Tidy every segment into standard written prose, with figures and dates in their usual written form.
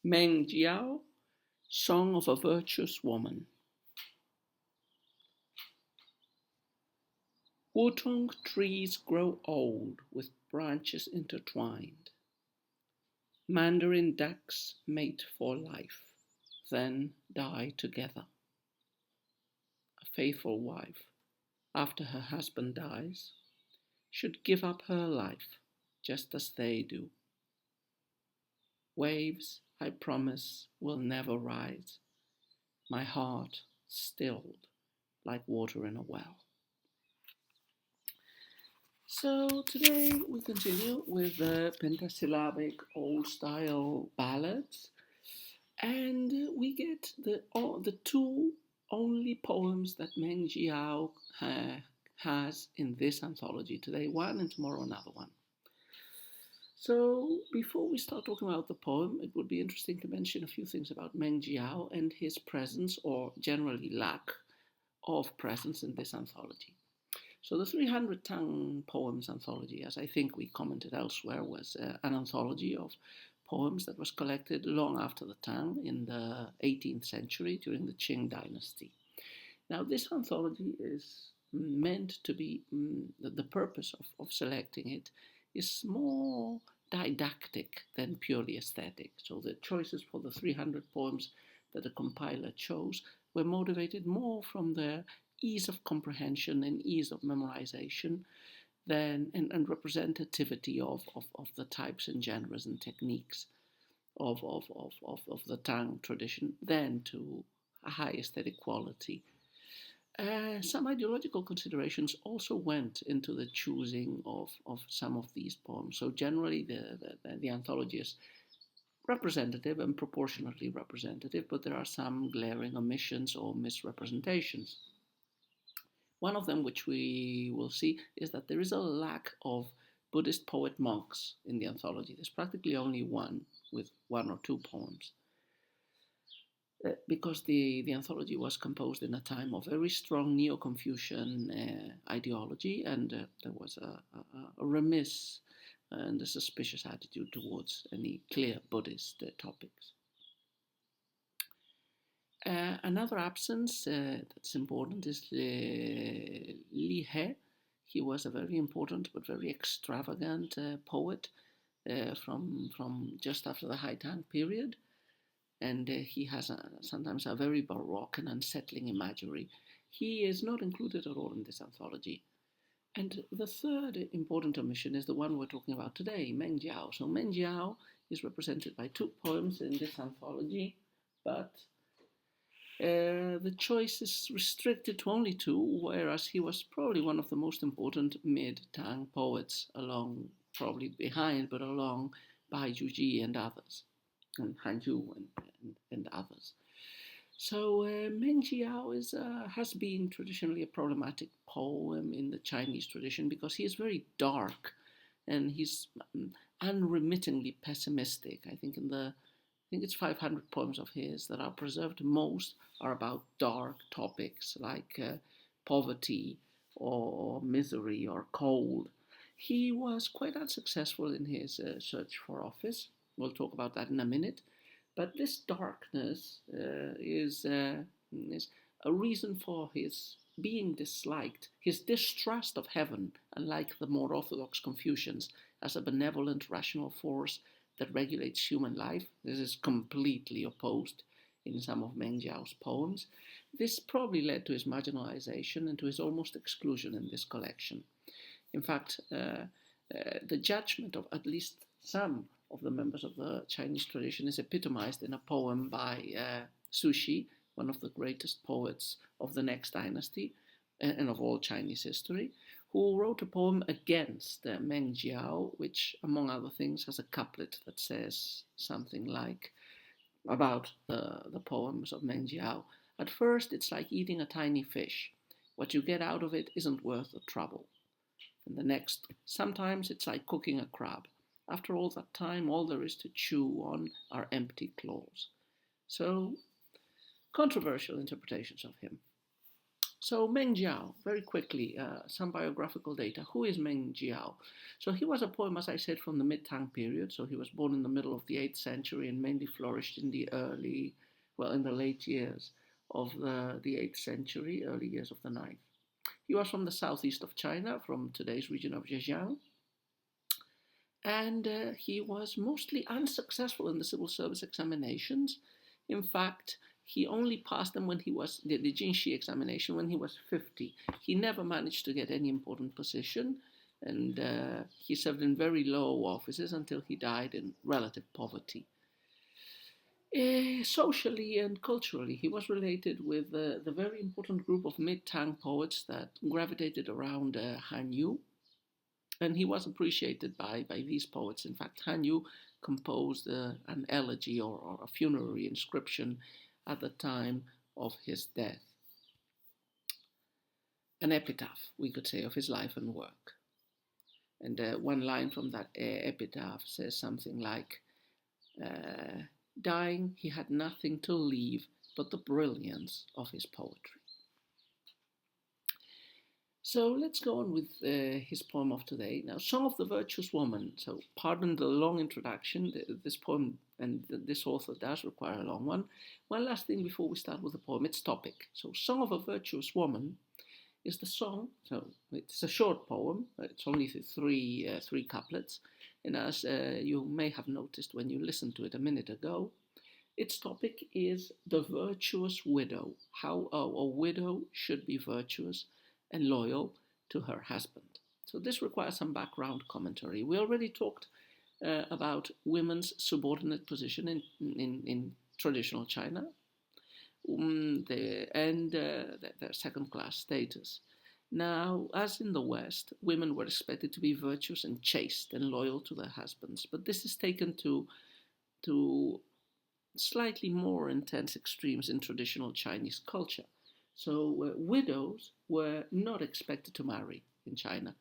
Meng Jiao, Song of a Virtuous Woman. Wutung trees grow old with branches intertwined. Mandarin ducks mate for life, then die together. A faithful wife, after her husband dies, should give up her life just as they do. Waves, I promise, will never rise, my heart stilled like water in a well. So today we continue with the pentasyllabic old-style ballads, and we get the two only poems that Meng Jiao has in this anthology. Today one and tomorrow another one. So before we start talking about the poem, it would be interesting to mention a few things about Meng Jiao and his presence, or generally lack of presence, in this anthology. So the 300 Tang Poems anthology, as I think we commented elsewhere, was an anthology of poems that was collected long after the Tang in the 18th century during the Qing dynasty. Now this anthology is meant to be, the purpose of selecting it is more didactic than purely aesthetic. So the choices for the 300 poems that the compiler chose were motivated more from their ease of comprehension and ease of memorization and representativity of the types and genres and techniques of the Tang tradition than to a high aesthetic quality. Some ideological considerations also went into the choosing of some of these poems. So generally the anthology is representative and proportionately representative, but there are some glaring omissions or misrepresentations. One of them, which we will see, is that there is a lack of Buddhist poet monks in the anthology. There's practically only one, with one or two poems. Because the anthology was composed in a time of very strong Neo-Confucian ideology, and there was a remiss and a suspicious attitude towards any clear Buddhist topics. Another absence that's important is Li He. He was a very important but very extravagant poet from just after the High Tang period, and he has sometimes a very baroque and unsettling imagery. He is not included at all in this anthology. And the third important omission is the one we're talking about today, Meng Jiao. So Meng Jiao is represented by two poems in this anthology, but the choice is restricted to only two, whereas he was probably one of the most important mid-Tang poets, along, probably behind, but along Bai Juji and others, and Hanju and others. So Meng Jiao has been traditionally a problematic poem in the Chinese tradition because he is very dark and he's unremittingly pessimistic. I think it's 500 poems of his that are preserved. Most are about dark topics like poverty or misery or cold. He was quite unsuccessful in his search for office. We'll talk about that in a minute. But this darkness is a reason for his being disliked, his distrust of heaven, unlike the more orthodox Confucians, as a benevolent, rational force that regulates human life. This is completely opposed in some of Meng Jiao's poems. This probably led to his marginalization and to his almost exclusion in this collection. In fact, the judgment of at least some of the members of the Chinese tradition is epitomized in a poem by Sushi, one of the greatest poets of the next dynasty and of all Chinese history, who wrote a poem against Meng Jiao, which, among other things, has a couplet that says something like, about the poems of Meng Jiao: at first it's like eating a tiny fish. What you get out of it isn't worth the trouble. And the next, sometimes it's like cooking a crab. After all that time, all there is to chew on are empty claws. So, controversial interpretations of him. So Meng Jiao, very quickly, some biographical data. Who is Meng Jiao? So he was a poem, as I said, from the mid-Tang period. So he was born in the middle of the 8th century and mainly flourished in the in the late years of the 8th century, early years of the ninth. He was from the southeast of China, from today's region of Zhejiang, and he was mostly unsuccessful in the civil service examinations. In fact, he only passed them when he was the Jinshi examination when he was 50. He never managed to get any important position, and he served in very low offices until he died in relative poverty. Socially and culturally, he was related with the very important group of mid-Tang poets that gravitated around Han Yu, and he was appreciated by these poets. In fact, Han Yu composed an elegy or a funerary inscription at the time of his death, an epitaph, we could say, of his life and work. And one line from that epitaph says something like, dying, he had nothing to leave but the brilliance of his poetry. So let's go on with his poem of today. Now, Song of the Virtuous Woman. So pardon the long introduction. This poem and this author does require a long one. One last thing before we start with the poem, its topic. So Song of a Virtuous Woman is the song. So it's a short poem. It's only three couplets. And as you may have noticed when you listened to it a minute ago, its topic is the virtuous widow, how a widow should be virtuous and loyal to her husband. So this requires some background commentary. We already talked about women's subordinate position in traditional China and their second-class status. Now, as in the West, women were expected to be virtuous and chaste and loyal to their husbands, but this is taken to slightly more intense extremes in traditional Chinese culture. So widows were not expected to marry in China.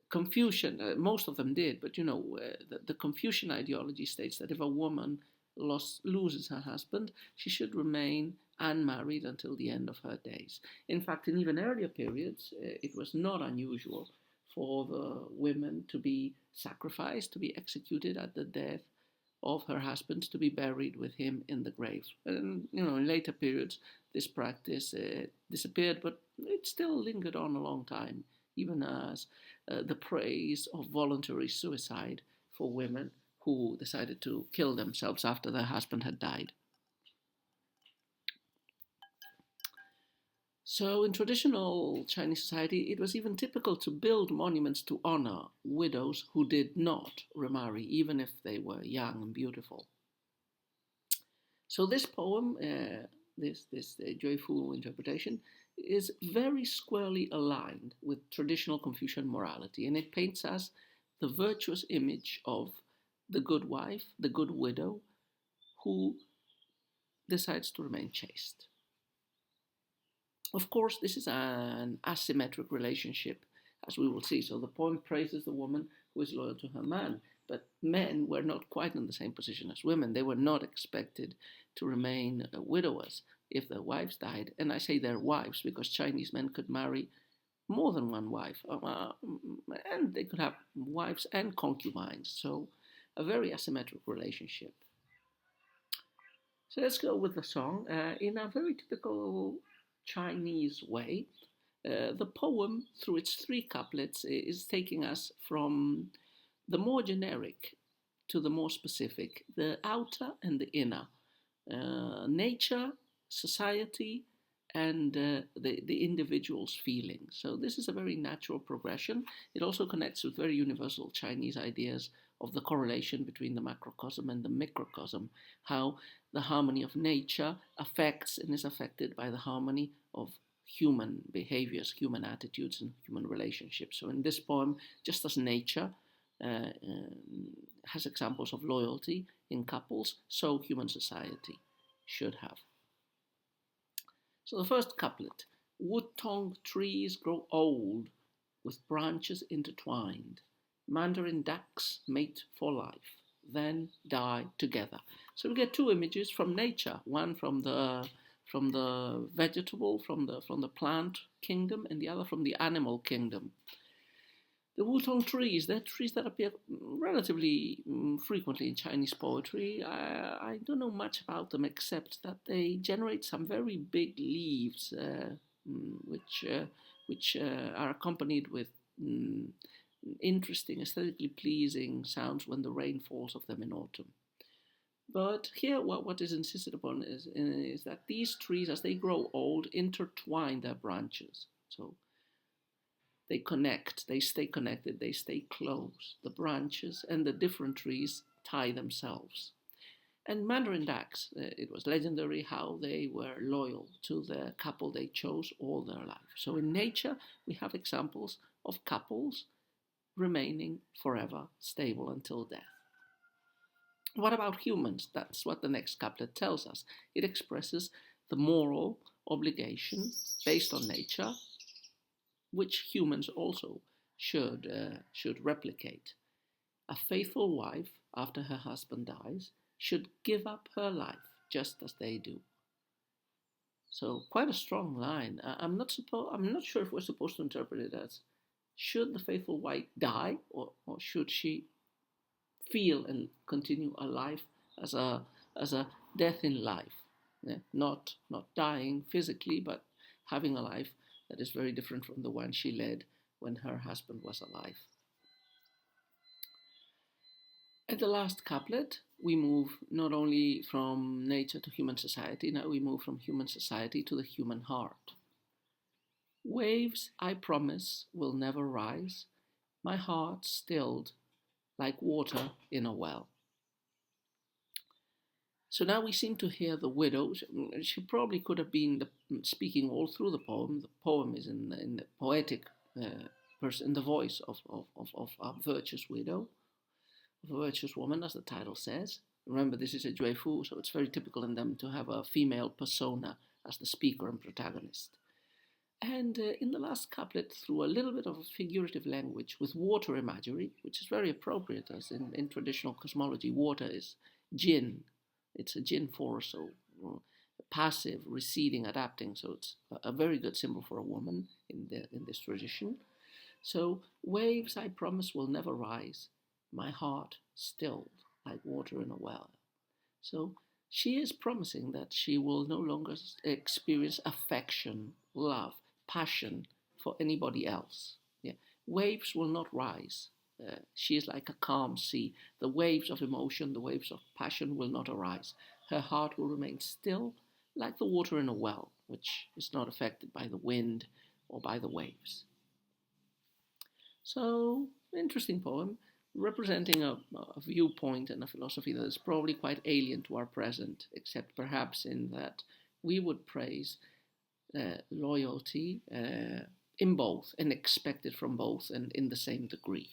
Confucian, most of them did, but the Confucian ideology states that if a woman loses her husband, she should remain unmarried until the end of her days. In fact, in even earlier periods, it was not unusual for the women to be sacrificed, to be executed at the death of her husband, to be buried with him in the grave. And in later periods, this practice disappeared, but it still lingered on a long time, even as the praise of voluntary suicide for women who decided to kill themselves after their husband had died. So in traditional Chinese society, it was even typical to build monuments to honor widows who did not remarry, even if they were young and beautiful. So this poem, this joyful interpretation, is very squarely aligned with traditional Confucian morality, and it paints us the virtuous image of the good wife, the good widow, who decides to remain chaste. Of course, this is an asymmetric relationship, as we will see. So the poem praises the woman who is loyal to her man, but men were not quite in the same position as women. They were not expected to remain widowers if their wives died. And I say their wives because Chinese men could marry more than one wife, and they could have wives and concubines. So a very asymmetric relationship. So let's go with the song. In a very typical Chinese way, the poem, through its three couplets, is taking us from the more generic to the more specific, the outer and the inner, nature, society, and the individual's feelings. So this is a very natural progression. It also connects with very universal Chinese ideas of the correlation between the macrocosm and the microcosm, how the harmony of nature affects and is affected by the harmony of human behaviors, human attitudes, and human relationships. So in this poem, just as nature has examples of loyalty in couples, so human society should have. So the first couplet: wood-tongued trees grow old with branches intertwined. Mandarin ducks mate for life, then die together. So we get two images from nature, one from the from the vegetable, from the plant kingdom, and the other from the animal kingdom. The Wutong trees, they're trees that appear relatively frequently in Chinese poetry. I don't know much about them except that they generate some very big leaves, which are accompanied with interesting, aesthetically pleasing sounds when the rain falls of them in autumn. But here, what is insisted upon is that these trees, as they grow old, intertwine their branches. So they connect, they stay connected, they stay close. The branches and the different trees tie themselves. And Mandarin ducks, it was legendary how they were loyal to the couple they chose all their life. So in nature, we have examples of couples remaining forever stable until death. What about humans? That's what the next couplet tells us. It expresses the moral obligation based on nature, which humans also should replicate. A faithful wife, after her husband dies, should give up her life just as they do. So quite a strong line. I'm not sure if we're supposed to interpret it as should the faithful wife die, or should she feel and continue a life as a death in life, not dying physically, but having a life that is very different from the one she led when her husband was alive. At the last couplet, we move not only from nature to human society, now we move from human society to the human heart. Waves, I promise, will never rise, my heart stilled like water in a well. So now we seem to hear the widow. She probably could have been speaking all through the poem. The poem is in the poetic person, in the voice of a virtuous widow, of a virtuous woman, as the title says. Remember, this is a Juefu, so it's very typical in them to have a female persona as the speaker and protagonist. And in the last couplet, through a little bit of a figurative language with water imagery, which is very appropriate, as in traditional cosmology, water is Jin. It's a Jin force, so passive, receding, adapting. So it's a very good symbol for a woman in this tradition. So waves, I promise, will never rise. My heart stilled like water in a well. So she is promising that she will no longer experience affection, love, passion for anybody else. Yeah. Waves will not rise. She is like a calm sea. The waves of emotion, the waves of passion will not arise. Her heart will remain still like the water in a well, which is not affected by the wind or by the waves. So, interesting poem, representing a viewpoint and a philosophy that is probably quite alien to our present, except perhaps in that we would praise loyalty in both and expect it from both and in the same degree.